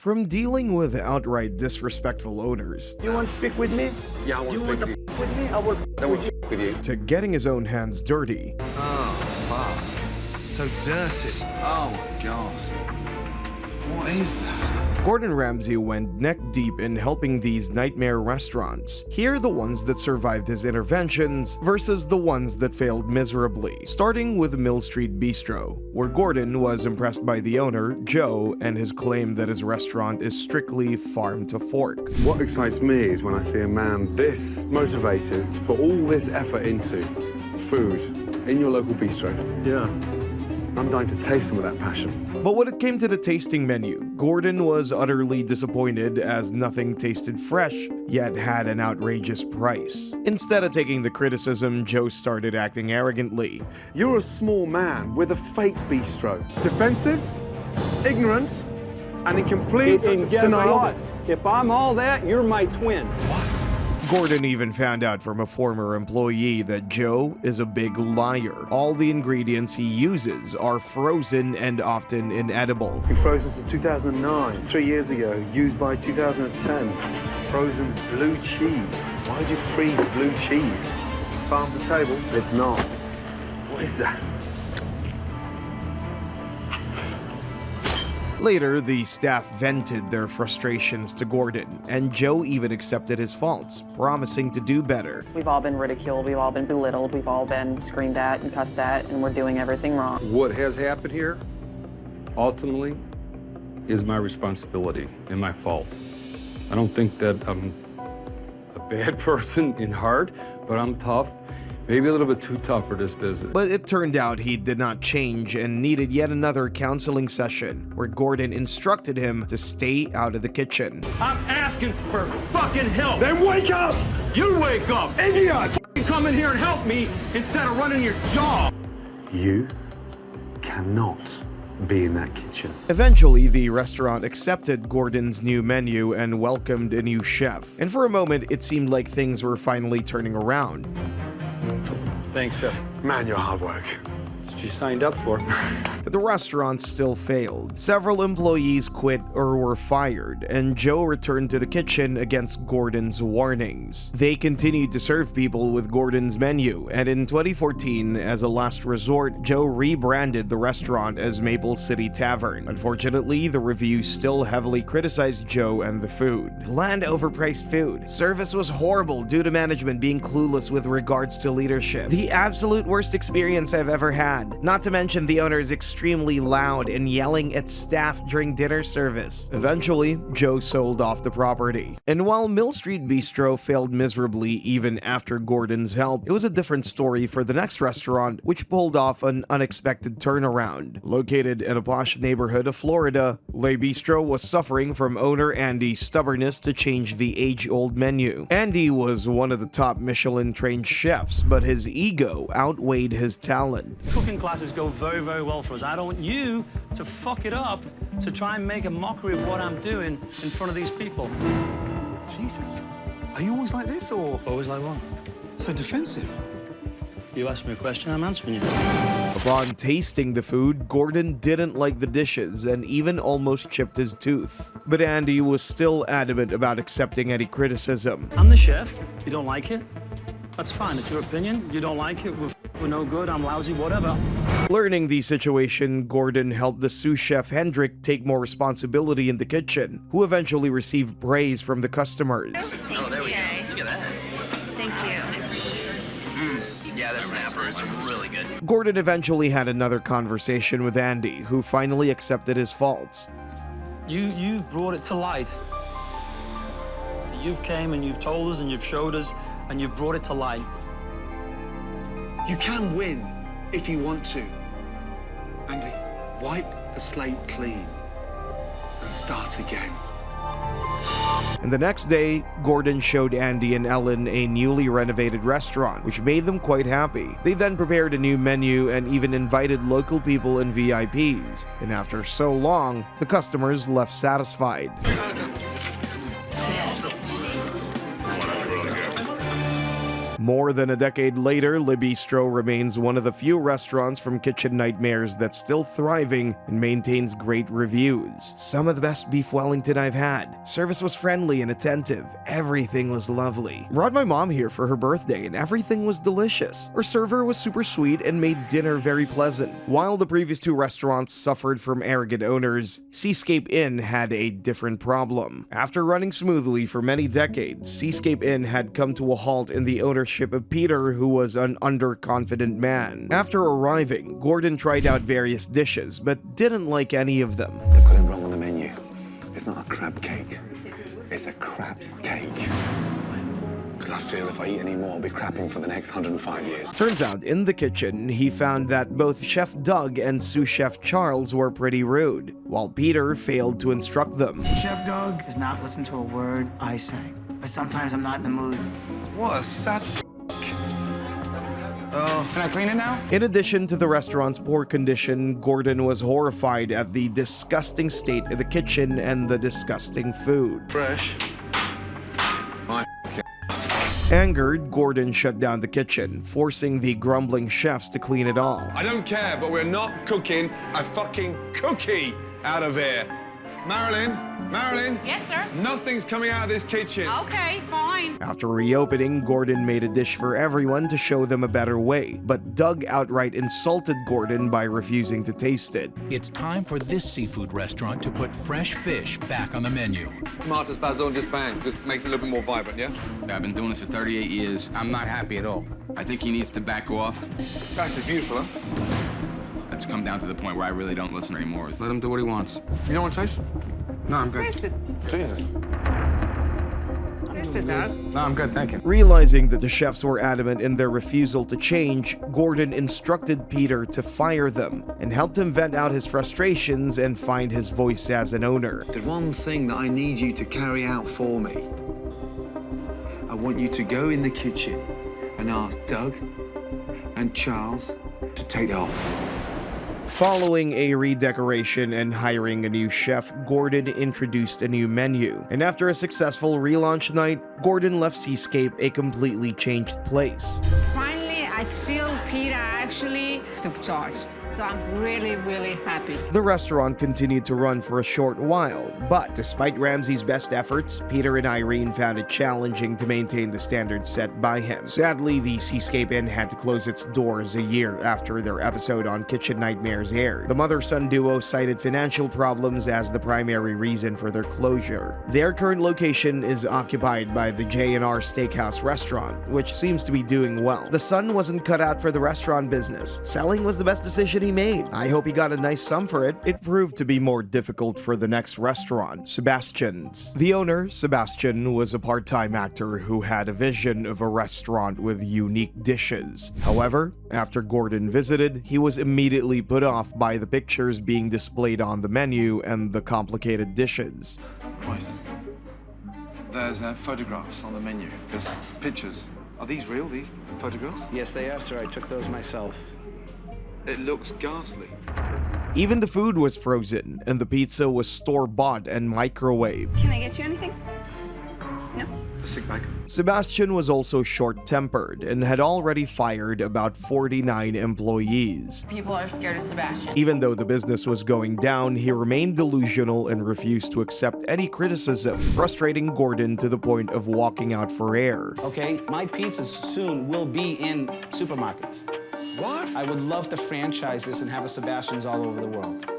From dealing with outright disrespectful owners, You want to speak with me? Yeah, I want You to want speak to with you. with me? I will I want with to you. speak with you. to getting his own hands dirty, Oh, fuck. So dirty. Oh my god. What is that? Gordon Ramsay went neck-deep in helping these nightmare restaurants. Here are the ones that survived his interventions versus the ones that failed miserably, starting with Street Beastro, where Gordon was impressed by the owner, Joe, and his claim that his restaurant is strictly farm to fork. What excites me is when I see a man this motivated to put all this effort into food in your local bistro. Yeah. I'm dying to taste some of that passion. But when it came to the tasting menu, Gordon was utterly disappointed as nothing tasted fresh, yet had an outrageous price. Instead of taking the criticism, Joe started acting arrogantly. You're a small man with a fake bistro. Defensive, ignorant, and in complete And guess denial. what? If I'm all that, you're my twin. Gordon even found out from a former employee that Joe is a big liar. All the ingredients he uses are frozen and often inedible. We froze this in 2009, 3 years ago, used by 2010. Frozen blue cheese. Why'd you freeze blue cheese? Farm to table? It's not. What is that? Later, the staff vented their frustrations to Gordon, and Joe even accepted his faults, promising to do better. We've all been ridiculed, we've all been belittled, we've all been screamed at and cussed at, and we're doing everything wrong. What has happened here, ultimately, is my responsibility and my fault. I don't think that I'm a bad person in heart, but I'm tough. Maybe a little bit too tough for this business. But it turned out he did not change and needed yet another counseling session, where Gordon instructed him to stay out of the kitchen. I'm asking for fucking help. Then wake up, You wake up. idiot! Come in here and help me instead of running your job. You cannot be in that kitchen. Eventually, the restaurant accepted Gordon's new menu and welcomed a new chef. And for a moment, it seemed like things were finally turning around. Thanks, Chef. Man, your hard work. That's what you signed up for. But the restaurant still failed. Several employees quit or were fired, and Joe returned to the kitchen against Gordon's warnings. They continued to serve people with Gordon's menu, and in 2014, as a last resort, Joe rebranded the restaurant as Maple City Tavern. Unfortunately, the reviews still heavily criticized Joe and the food. Bland, overpriced food. Service was horrible due to management being clueless with regards to leadership. The absolute worst experience I've ever had. Not to mention the owner's extremely loud and yelling at staff during dinner service. Eventually, Joe sold off the property. And while Street Beastro failed miserably even after Gordon's help, it was a different story for the next restaurant, which pulled off an unexpected turnaround. Located in a posh neighborhood of Florida, Le Bistro was suffering from owner Andy's stubbornness to change the age-old menu. Andy was one of the top Michelin-trained chefs, but his ego outweighed his talent. Cooking classes go very, very well for us. I don't want you to fuck it up to try and make a mockery of what I'm doing in front of these people. Jesus. Are you always like this or Always like what? so defensive? You ask me a question, I'm answering you. Upon tasting the food, Gordon didn't like the dishes and even almost chipped his tooth. But Andy was still adamant about accepting any criticism. I'm the chef. You don't like it? That's fine. It's your opinion. You don't like it. We're no good. I'm lousy. Whatever. Learning the situation, Gordon helped the sous chef Hendrik take more responsibility in the kitchen, who eventually received praise from the customers. Oh, there we go. Look at that. Thank you. Yeah, the snapper is really good. Gordon eventually had another conversation with Andy, who finally accepted his faults. You've brought it to light. You've came and you've told us and you've showed us and you've brought it to light. You can win if you want to. Andy, wipe the slate clean and start again. And the next day, Gordon showed Andy and Ellen a newly renovated restaurant, which made them quite happy. They then prepared a new menu and even invited local people and VIPs. And after so long, the customers left satisfied. More than a decade later, Le Bistro remains one of the few restaurants from Kitchen Nightmares that's still thriving and maintains great reviews. Some of the best beef Wellington I've had. Service was friendly and attentive. Everything was lovely. Brought my mom here for her birthday and everything was delicious. Our server was super sweet and made dinner very pleasant. While the previous two restaurants suffered from arrogant owners, Seascape Inn had a different problem. After running smoothly for many decades, Seascape Inn had come to a halt in the ownership of Peter, who was an underconfident man. After arriving, Gordon tried out various dishes, but didn't like any of them. They've got it wrong on the menu. It's not a crab cake. It's a crap cake. Because I feel if I eat any more, I'll be crapping for the next 105 years. Turns out, in the kitchen, he found that both Chef Doug and sous chef Charles were pretty rude, while Peter failed to instruct them. Chef Doug does not listen to a word I say, but sometimes I'm not in the mood. What a sad Oh, can I clean it now? In addition to the restaurant's poor condition, Gordon was horrified at the disgusting state of the kitchen and the disgusting food. fresh. Angered, Gordon shut down the kitchen, forcing the grumbling chefs to clean it all. I don't care, but we're not cooking a fucking cookie out of here. Marilyn? Yes, sir. Nothing's coming out of this kitchen. Okay, fine. After reopening, Gordon made a dish for everyone to show them a better way, but Doug outright insulted Gordon by refusing to taste it. It's time for this seafood restaurant to put fresh fish back on the menu. Tomatoes, basil, and just bang. Just makes it a little bit more vibrant, yeah? I've been doing this for 38 years. I'm not happy at all. I think he needs to back off. That's beautiful, huh? It's come down to the point where I really don't listen anymore. Let him do what he wants. You don't want to taste? No, I'm good. Taste it. Jesus. Taste it, Dad. No, I'm good, thank you. Realizing that the chefs were adamant in their refusal to change, Gordon instructed Peter to fire them and helped him vent out his frustrations and find his voice as an owner. The one thing that I need you to carry out for me, I want you to go in the kitchen and ask Doug and Charles to take it off. Following a redecoration and hiring a new chef, Gordon introduced a new menu. And after a successful relaunch night, Gordon left Seascape a completely changed place. Finally, I feel Peter actually took charge. So I'm really, really happy. The restaurant continued to run for a short while, but despite Ramsay's best efforts, Peter and Irene found it challenging to maintain the standards set by him. Sadly, the Seascape Inn had to close its doors a year after their episode on Kitchen Nightmares aired. The mother-son duo cited financial problems as the primary reason for their closure. Their current location is occupied by the J&R Steakhouse restaurant, which seems to be doing well. The son wasn't cut out for the restaurant business. Selling was the best decision he made. I hope he got a nice sum for it. It proved to be more difficult for the next restaurant, Sebastian's. The owner, Sebastian, was a part-time actor who had a vision of a restaurant with unique dishes. However, after Gordon visited, he was immediately put off by the pictures being displayed on the menu and the complicated dishes. Christ. There's photographs on the menu. There's pictures. Are these real, these photographs? Yes, they are, sir. I took those myself. It looks ghastly. Even the food was frozen, and the pizza was store-bought and microwaved. Can I get you anything? No? A sick bag. Sebastian was also short-tempered and had already fired about 49 employees. People are scared of Sebastian. Even though the business was going down, he remained delusional and refused to accept any criticism, frustrating Gordon to the point of walking out for air. Okay, my pizzas soon will be in supermarkets. What? I would love to franchise this and have a Sebastian's all over the world.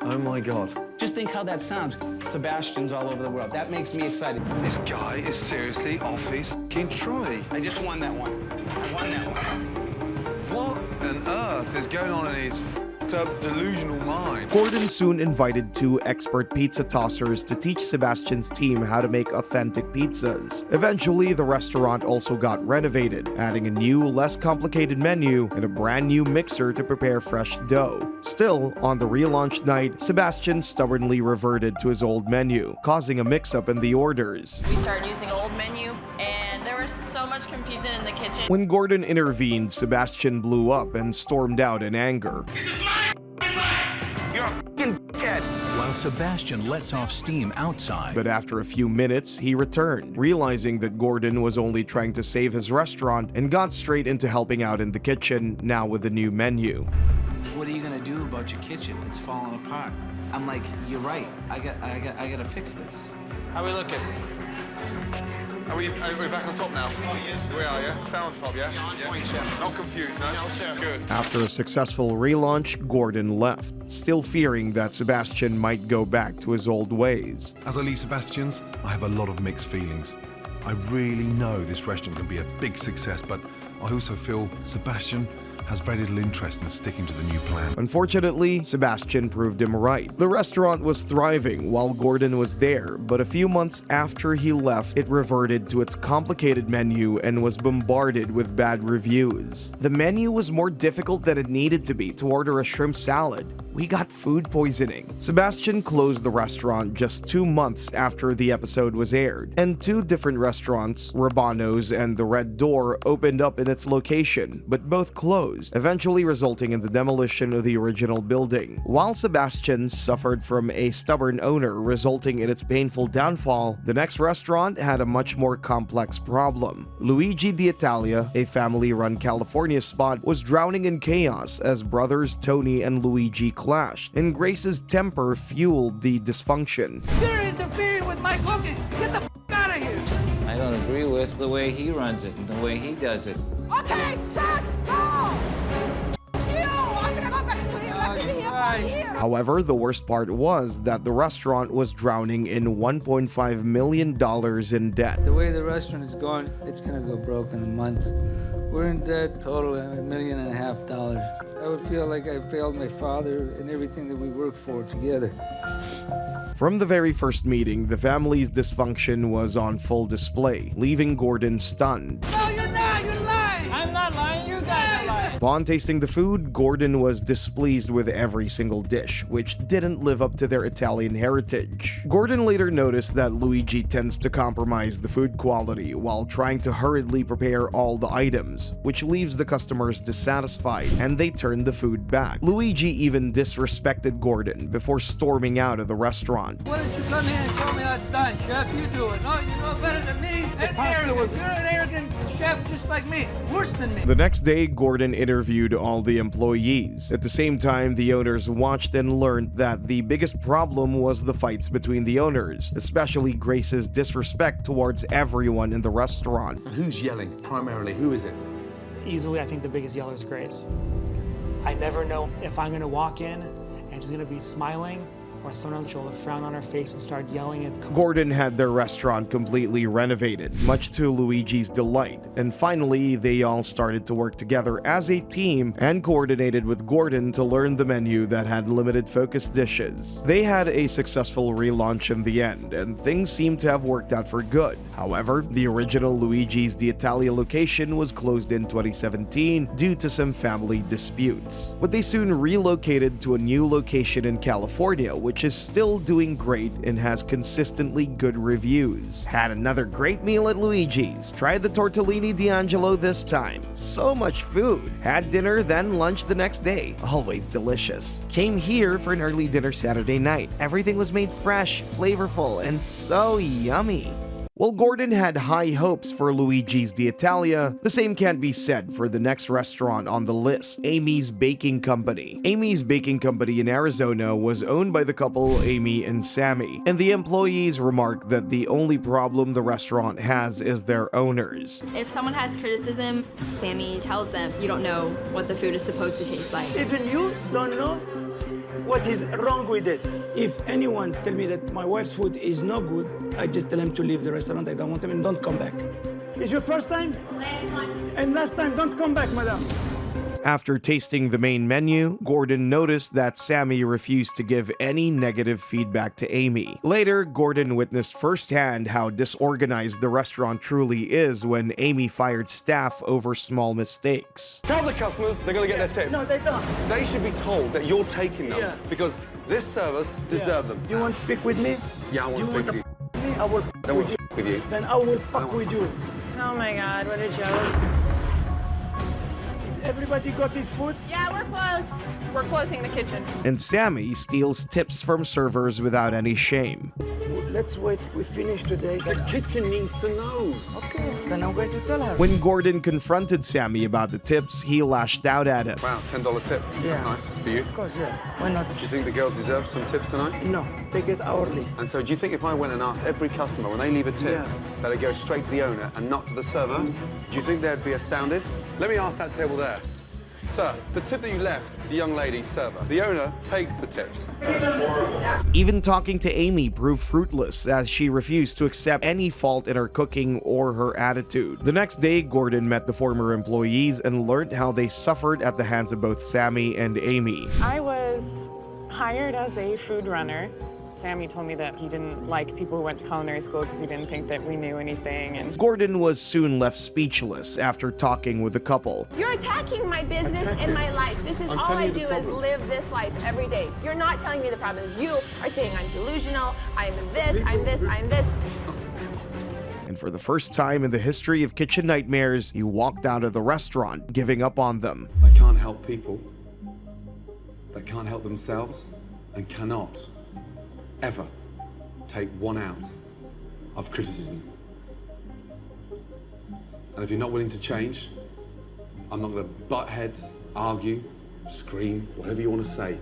Oh my God. Just think how that sounds. Sebastian's all over the world. That makes me excited. This guy is seriously off his fucking trolley. I just won that one. I won that one. What on earth is going on in his up delusional mind? Gordon soon invited two expert pizza tossers to teach Sebastian's team how to make authentic pizzas. Eventually, the restaurant also got renovated, adding a new, less complicated menu and a brand new mixer to prepare fresh dough. Still, on the relaunch night, Sebastian stubbornly reverted to his old menu, causing a mix-up in the orders. We started using an old menu, and there was so much confusion in the kitchen. When Gordon intervened, Sebastian blew up and stormed out in anger. You're a f***ing dead. While Sebastian lets off steam outside. But after a few minutes, he returned, realizing that Gordon was only trying to save his restaurant, and got straight into helping out in the kitchen, now with a new menu. What are you gonna do about your kitchen? It's falling apart. I'm like, you're right. I gotta fix this. How are we looking? Are we back on top now? Oh, yes. We are, yeah? Stay on top, yeah? Yeah. Not confused, no? No, sir. Good. After a successful relaunch, Gordon left, still fearing that Sebastian might go back to his old ways. As I leave Sebastian's, I have a lot of mixed feelings. I really know this restaurant can be a big success, but I also feel Sebastian has very little interest in sticking to the new plan. Unfortunately, Sebastian proved him right. The restaurant was thriving while Gordon was there, but a few months after he left, it reverted to its complicated menu and was bombarded with bad reviews. The menu was more difficult than it needed to be to order a shrimp salad. We got food poisoning. Sebastian closed the restaurant just 2 months after the episode was aired, and 2 different restaurants, Rabano's and the Red Door, opened up in its location, but both closed, eventually resulting in the demolition of the original building. While Sebastian suffered from a stubborn owner, resulting in its painful downfall, the next restaurant had a much more complex problem. Luigi di Italia, a family-run California spot, was drowning in chaos as brothers Tony and Luigi clashed, and Grace's temper fueled the dysfunction. You're interfering with my cooking! Get the f out of here! I don't agree with the way he runs it and the way he does it. Okay, sucks! Go! You! I'm gonna go back into here. Let me here for here. However, the worst part was that the restaurant was drowning in $1.5 million in debt. The way the restaurant is going, it's gonna go broke in a month. We're in debt total $1.5 million. I would feel like I failed my father and everything that we worked for together. From the very first meeting, the family's dysfunction was on full display, leaving Gordon stunned. No, you're not! You're lying! I'm not lying, you guys are lying! Upon tasting the food, Gordon was displeased with every single dish, which didn't live up to their Italian heritage. Gordon later noticed that Luigi tends to compromise the food quality while trying to hurriedly prepare all the items, which leaves the customers dissatisfied, and they turned the food back. Luigi even disrespected Gordon before storming out of the restaurant. Why don't you come here and show me how it's done, chef? You do it. No, you know better than me. You're an arrogant chef just like me. Worse than me. The next day, Gordon interviewed all the employees. At the same time, the owners watched and learned that the biggest problem was the fights between the owners, especially Grace's disrespect towards everyone in the restaurant. Who's yelling primarily? Who is it? Easily, I think the biggest yeller is Grace. I never know if I'm gonna walk in and she's gonna be smiling, or someone else will frown on her face and start yelling at. Gordon had their restaurant completely renovated, much to Luigi's delight, and finally they all started to work together as a team and coordinated with Gordon to learn the menu that had limited focus dishes. They had a successful relaunch in the end, and things seemed to have worked out for good. However, the original Luigi's di Italia location was closed in 2017 due to some family disputes. But they soon relocated to a new location in California, which is still doing great and has consistently good reviews. Had another great meal at Luigi's. Tried the tortellini D'Angelo this time. So much food. Had dinner, then lunch the next day. Always delicious. Came here for an early dinner Saturday night. Everything was made fresh, flavorful, and so yummy. While Gordon had high hopes for Luigi's di Italia, the same can't be said for the next restaurant on the list, Amy's Baking Company. Amy's Baking Company in Arizona was owned by the couple Amy and Sammy, and the employees remarked that the only problem the restaurant has is their owners. If someone has criticism, Sammy tells them, you don't know what the food is supposed to taste like. Even you don't know what is wrong with it. If anyone tell me that my wife's food is no good, I just tell him to leave the restaurant. I don't want him and don't come back. It's your first time? Last time. And last time, don't come back, madam. After tasting the main menu, Gordon noticed that Sammy refused to give any negative feedback to Amy. Later, Gordon witnessed firsthand how disorganized the restaurant truly is when Amy fired staff over small mistakes. Tell the customers they're going to get their tips. No, they don't. They should be told that you're taking them because this servers deserve them. You want to speak with me? Yeah, I want to speak with you. Me? I will I don't want to speak with you. Then I will fuck with you. Oh my God, what a joke. Everybody got his food? Yeah, we're closed. We're closing the kitchen. And Sammy steals tips from servers without any shame. Let's wait. We finish today. The kitchen needs to know. Okay, then I'm going to tell her. When Gordon confronted Sammy about the tips, he lashed out at him. Wow, $10 tip. Yeah. That's nice. For you? Of course, yeah. Why not? Do you think the girls deserve some tips tonight? No, they get hourly. And so do you think if I went and asked every customer when they leave a tip that it goes straight to the owner and not to the server, do you think they'd be astounded? Let me ask that table there. Sir, the tip that you left the young lady server, the owner takes the tips. Even talking to Amy proved fruitless, as she refused to accept any fault in her cooking or her attitude. The next day, Gordon met the former employees and learned how they suffered at the hands of both Sammy and Amy. I was hired as a food runner. Sammy told me that he didn't like people who went to culinary school because he didn't think that we knew anything. And Gordon was soon left speechless after talking with the couple. You're attacking my business and my life. This is all I do is live this life every day. You're not telling me the problems. You are saying I'm delusional, I'm this, I'm this, I'm this. And for the first time in the history of kitchen nightmares, he walked out of the restaurant, giving up on them. I can't help people that can't help themselves and cannot ever take 1 ounce of criticism. And if you're not willing to change, I'm not going to butt heads, argue, scream, whatever you want to say.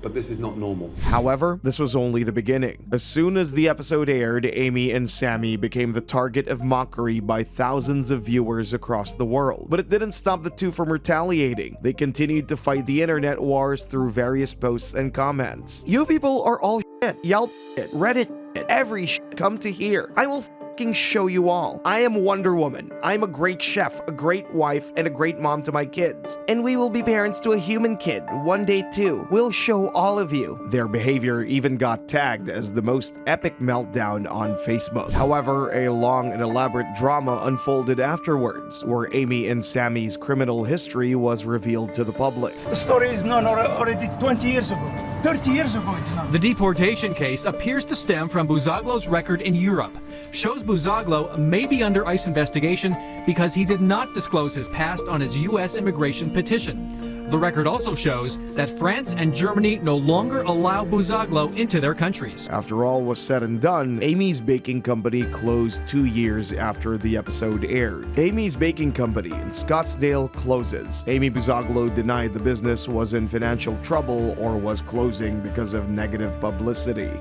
But this is not normal. However, this was only the beginning. As soon as the episode aired, Amy and Sammy became the target of mockery by thousands of viewers across the world. But it didn't stop the two from retaliating. They continued to fight the internet wars through various posts and comments. You people are all shit. Yelp shit. Reddit shit. Every shit come to here. I will fucking show you all. I am Wonder Woman. I'm a great chef, a great wife, and a great mom to my kids. And we will be parents to a human kid one day too. We'll show all of you. Their behavior even got tagged as the most epic meltdown on Facebook. However, a long and elaborate drama unfolded afterwards, where Amy and Sammy's criminal history was revealed to the public. The story is known already 20 years ago. 30 years ago it's known. The deportation case appears to stem from Buzaglo's record in Europe. Shows Buzaglo may be under ICE investigation because he did not disclose his past on his U.S. immigration petition. The record also shows that France and Germany no longer allow Buzaglo into their countries. After all was said and done, Amy's Baking Company closed 2 years after the episode aired. Amy's Baking Company in Scottsdale closes. Amy Buzaglo denied the business was in financial trouble or was closing because of negative publicity.